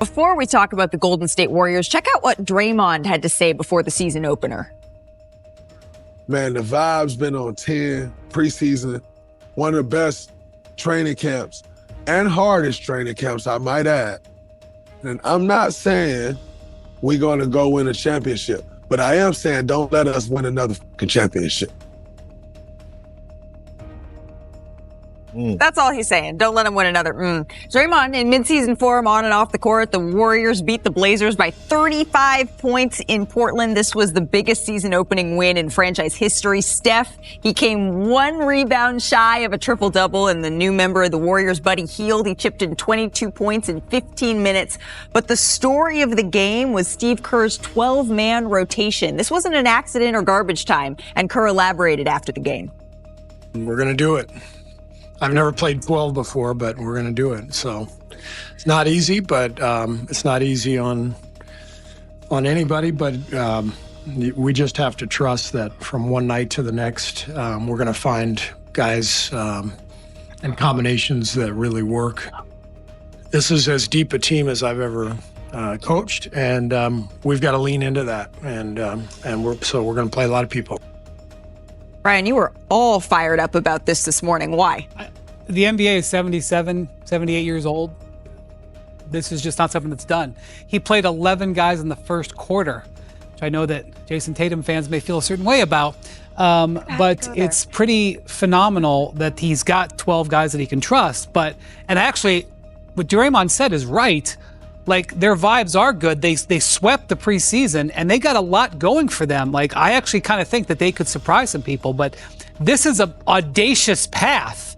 Before we talk about the Golden State Warriors, check out what Draymond had to say before the season opener. Man, the vibe's been on 10 preseason, one of the best training camps and hardest training camps, I might add. And I'm not saying we're going to go win a championship, but I am saying don't let us win another fucking championship. That's all he's saying. Don't let him win another. Draymond, in midseason form on and off the court, the Warriors beat the Blazers by 35 points in Portland. This was the biggest season opening win in franchise history. Steph, he came one rebound shy of a triple-double, and the new member of the Warriors, Buddy Hield, he chipped in 22 points in 15 minutes. But the story of the game was Steve Kerr's 12-man rotation. This wasn't an accident or garbage time, and Kerr elaborated after the game. We're going to do it. I've never played 12 before, but we're going to do it. So it's not easy, but it's not easy on anybody. But we just have to trust that from one night to the next, we're going to find guys and combinations that really work. This is as deep a team as I've ever coached, and we've got to lean into that. And we're going to play a lot of people. Brian, you were all fired up about this morning. Why? The NBA is 77, 78 years old. This is just not something that's done. He played 11 guys in the first quarter, which I know that Jason Tatum fans may feel a certain way about. But it's pretty phenomenal that he's got 12 guys that he can trust. And actually, what Draymond said is right. Like, their vibes are good. They swept the preseason, and they got a lot going for them. Like, I actually kind of think that they could surprise some people, but this is an audacious path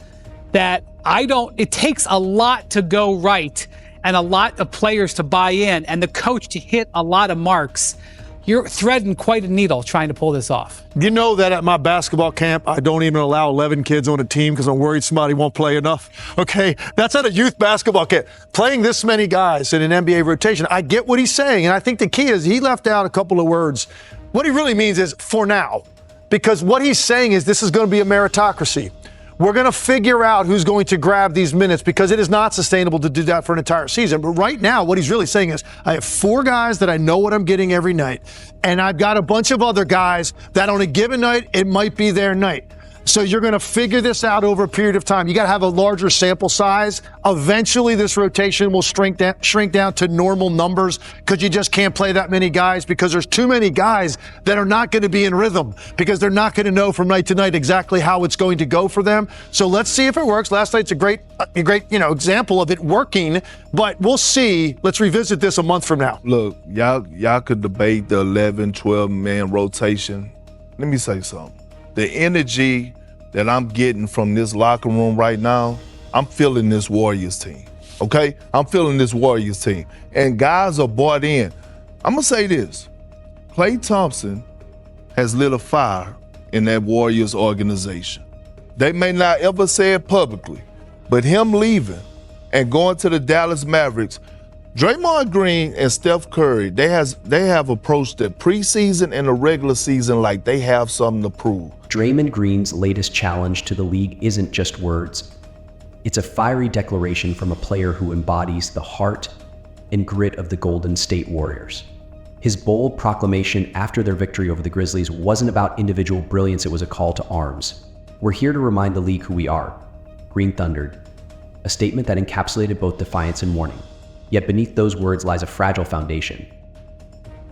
that it takes a lot to go right and a lot of players to buy in and the coach to hit a lot of marks. You're threading quite a needle trying to pull this off. You know that at my basketball camp, I don't even allow 11 kids on a team because I'm worried somebody won't play enough. Okay, that's at a youth basketball camp. Playing this many guys in an NBA rotation, I get what he's saying, and I think the key is he left out a couple of words. What he really means is for now, because what he's saying is this is going to be a meritocracy. We're going to figure out who's going to grab these minutes because it is not sustainable to do that for an entire season. But right now, what he's really saying is I have 4 guys that I know what I'm getting every night, and I've got a bunch of other guys that on a given night, it might be their night. So you're going to figure this out over a period of time. You got to have a larger sample size. Eventually, this rotation will shrink down to normal numbers because you just can't play that many guys because there's too many guys that are not going to be in rhythm because they're not going to know from night to night exactly how it's going to go for them. So let's see if it works. Last night's a great example of it working, but we'll see. Let's revisit this a month from now. Look, y'all could debate the 11, 12-man rotation. Let me say something. The energy that I'm getting from this locker room right now, I'm feeling this Warriors team, okay? I'm feeling this Warriors team. And guys are bought in. I'm going to say this. Klay Thompson has lit a fire in that Warriors organization. They may not ever say it publicly, but him leaving and going to the Dallas Mavericks, Draymond Green and Steph Curry, they have approached the preseason and the regular season like they have something to prove. Draymond Green's latest challenge to the league isn't just words. It's a fiery declaration from a player who embodies the heart and grit of the Golden State Warriors. His bold proclamation after their victory over the Grizzlies wasn't about individual brilliance, it was a call to arms. We're here to remind the league who we are, Green Thundered, a statement that encapsulated both defiance and warning. Yet beneath those words lies a fragile foundation.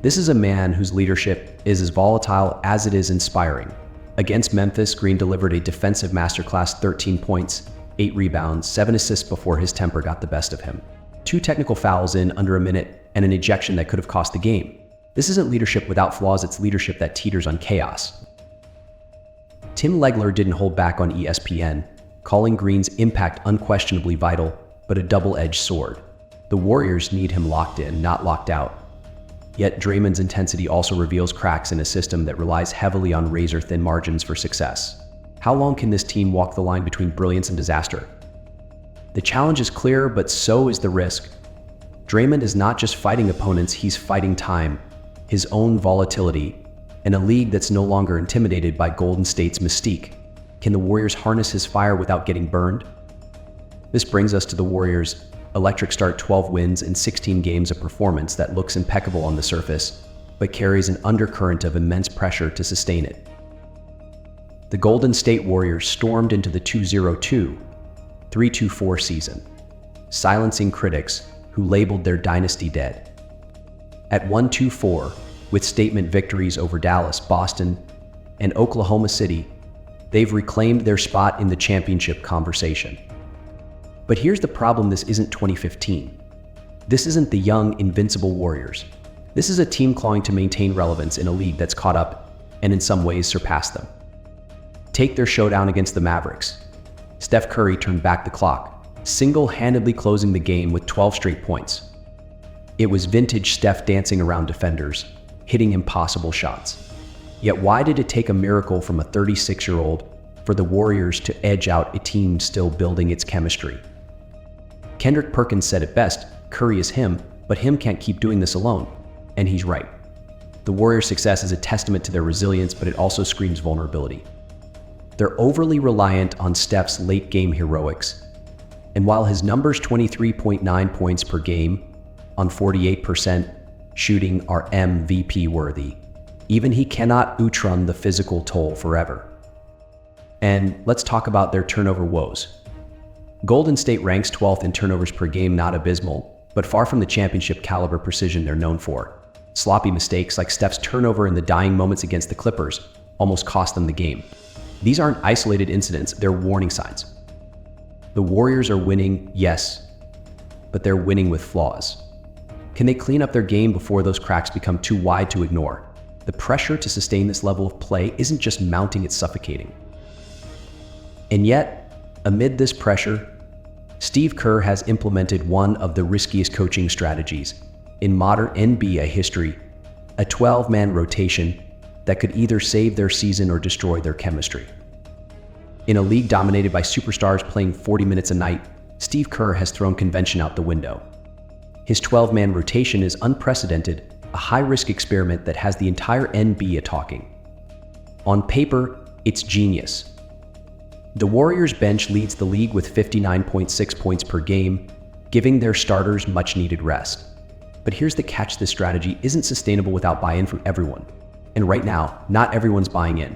This is a man whose leadership is as volatile as it is inspiring. Against Memphis, Green delivered a defensive masterclass, 13 points, 8 rebounds, 7 assists before his temper got the best of him. 2 technical fouls in under a minute and an ejection that could have cost the game. This isn't leadership without flaws, it's leadership that teeters on chaos. Tim Legler didn't hold back on ESPN, calling Green's impact unquestionably vital, but a double-edged sword. The Warriors need him locked in, not locked out. Yet Draymond's intensity also reveals cracks in a system that relies heavily on razor-thin margins for success. How long can this team walk the line between brilliance and disaster? The challenge is clear, but so is the risk. Draymond is not just fighting opponents, he's fighting time, his own volatility, in a league that's no longer intimidated by Golden State's mystique. Can the Warriors harness his fire without getting burned? This brings us to the Warriors' electric start, 12 wins in 16 games, a performance that looks impeccable on the surface, but carries an undercurrent of immense pressure to sustain it. The Golden State Warriors stormed into the 2-0-2-3-2-4 season, silencing critics who labeled their dynasty dead. At 1-2-4, with statement victories over Dallas, Boston, and Oklahoma City, they've reclaimed their spot in the championship conversation. But here's the problem: this isn't 2015. This isn't the young, invincible Warriors. This is a team clawing to maintain relevance in a league that's caught up and in some ways surpassed them. Take their showdown against the Mavericks. Steph Curry turned back the clock, single-handedly closing the game with 12 straight points. It was vintage Steph dancing around defenders, hitting impossible shots. Yet why did it take a miracle from a 36-year-old for the Warriors to edge out a team still building its chemistry? Kendrick Perkins said it best: Curry is him, but him can't keep doing this alone. And he's right. The Warriors' success is a testament to their resilience, but it also screams vulnerability. They're overly reliant on Steph's late-game heroics. And while his numbers, 23.9 points per game on 48% shooting, are MVP-worthy, even he cannot outrun the physical toll forever. And let's talk about their turnover woes. Golden State ranks 12th in turnovers per game, not abysmal, but far from the championship caliber precision they're known for. Sloppy mistakes like Steph's turnover in the dying moments against the Clippers almost cost them the game. These aren't isolated incidents, they're warning signs. The Warriors are winning, yes, but they're winning with flaws. Can they clean up their game before those cracks become too wide to ignore? The pressure to sustain this level of play isn't just mounting, it's suffocating. And yet, amid this pressure, Steve Kerr has implemented one of the riskiest coaching strategies in modern NBA history: a 12-man rotation that could either save their season or destroy their chemistry. In a league dominated by superstars playing 40 minutes a night, Steve Kerr has thrown convention out the window. His 12-man rotation is unprecedented, a high-risk experiment that has the entire NBA talking. On paper, it's genius. The Warriors' bench leads the league with 59.6 points per game, giving their starters much-needed rest. But here's the catch: this strategy isn't sustainable without buy-in from everyone. And right now, not everyone's buying in.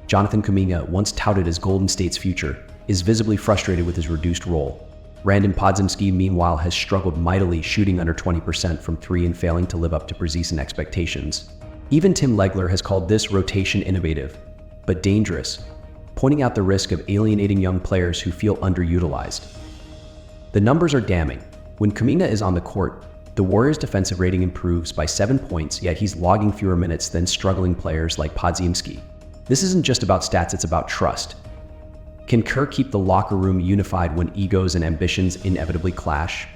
Jonathan Kuminga, once touted as Golden State's future, is visibly frustrated with his reduced role. Brandon Podziemski, meanwhile, has struggled mightily, shooting under 20% from three and failing to live up to preseason expectations. Even Tim Legler has called this rotation innovative, but dangerous, pointing out the risk of alienating young players who feel underutilized. The numbers are damning. When Kuminga is on the court, the Warriors' defensive rating improves by 7 points, yet he's logging fewer minutes than struggling players like Podziemski. This isn't just about stats, it's about trust. Can Kerr keep the locker room unified when egos and ambitions inevitably clash?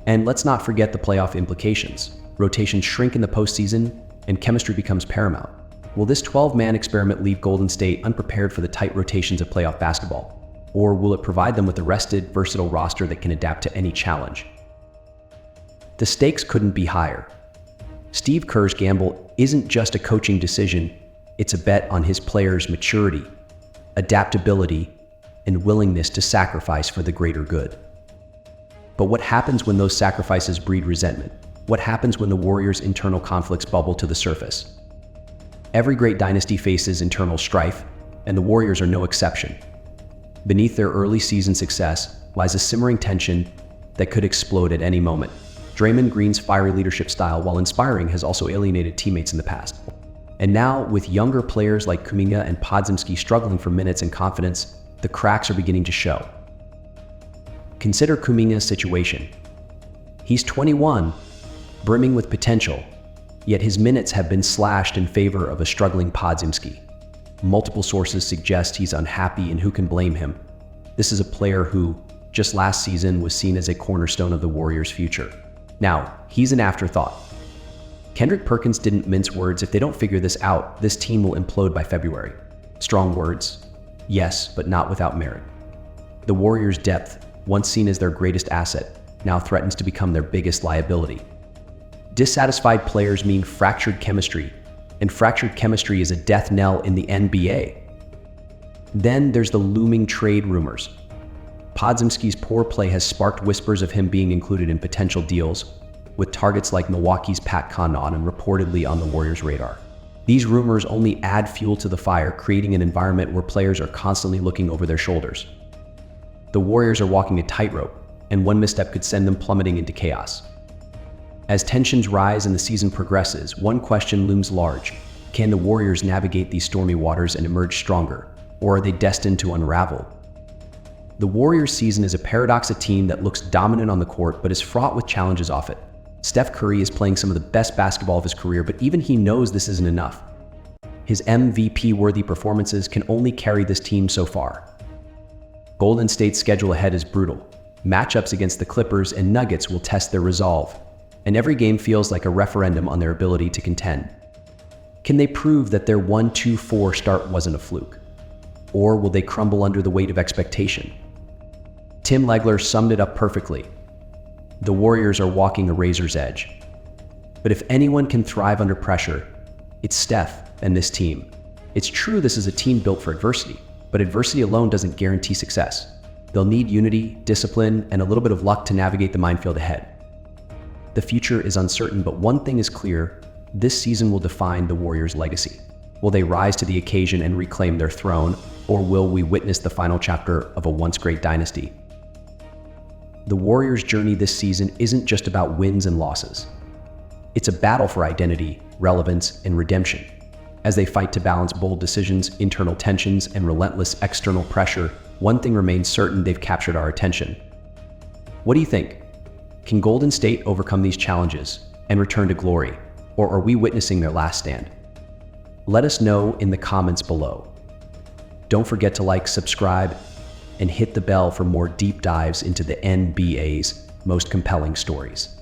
And let's not forget the playoff implications. Rotations shrink in the postseason, and chemistry becomes paramount. Will this 12-man experiment leave Golden State unprepared for the tight rotations of playoff basketball? Or will it provide them with a rested, versatile roster that can adapt to any challenge? The stakes couldn't be higher. Steve Kerr's gamble isn't just a coaching decision, it's a bet on his players' maturity, adaptability, and willingness to sacrifice for the greater good. But what happens when those sacrifices breed resentment? What happens when the Warriors' internal conflicts bubble to the surface? Every great dynasty faces internal strife, and the Warriors are no exception. Beneath their early season success lies a simmering tension that could explode at any moment. Draymond Green's fiery leadership style, while inspiring, has also alienated teammates in the past. And now, with younger players like Kuminga and Podziemski struggling for minutes and confidence, the cracks are beginning to show. Consider Kuminga's situation. He's 21, brimming with potential, yet his minutes have been slashed in favor of a struggling Podziemski. Multiple sources suggest he's unhappy, and who can blame him? This is a player who, just last season, was seen as a cornerstone of the Warriors' future. Now, he's an afterthought. Kendrick Perkins didn't mince words: if they don't figure this out, this team will implode by February. Strong words, yes, but not without merit. The Warriors' depth, once seen as their greatest asset, now threatens to become their biggest liability. Dissatisfied players mean fractured chemistry, and fractured chemistry is a death knell in the NBA. Then there's the looming trade rumors. Podziemski's poor play has sparked whispers of him being included in potential deals, with targets like Milwaukee's Pat Connaughton reportedly on the Warriors' radar. These rumors only add fuel to the fire, creating an environment where players are constantly looking over their shoulders. The Warriors are walking a tightrope, and one misstep could send them plummeting into chaos. As tensions rise and the season progresses, one question looms large. Can the Warriors navigate these stormy waters and emerge stronger, or are they destined to unravel? The Warriors season is a paradox, a team that looks dominant on the court but is fraught with challenges off it. Steph Curry is playing some of the best basketball of his career, but even he knows this isn't enough. His MVP-worthy performances can only carry this team so far. Golden State's schedule ahead is brutal. Matchups against the Clippers and Nuggets will test their resolve, and every game feels like a referendum on their ability to contend. Can they prove that their 1-2-4 start wasn't a fluke? Or will they crumble under the weight of expectation? Tim Legler summed it up perfectly. The Warriors are walking a razor's edge. But if anyone can thrive under pressure, it's Steph and this team. It's true this is a team built for adversity, but adversity alone doesn't guarantee success. They'll need unity, discipline, and a little bit of luck to navigate the minefield ahead. The future is uncertain, but one thing is clear: this season will define the Warriors' legacy. Will they rise to the occasion and reclaim their throne, or will we witness the final chapter of a once great dynasty? The Warriors' journey this season isn't just about wins and losses. It's a battle for identity, relevance, and redemption. As they fight to balance bold decisions, internal tensions, and relentless external pressure, one thing remains certain: they've captured our attention. What do you think? Can Golden State overcome these challenges and return to glory, or are we witnessing their last stand? Let us know in the comments below. Don't forget to like, subscribe, and hit the bell for more deep dives into the NBA's most compelling stories.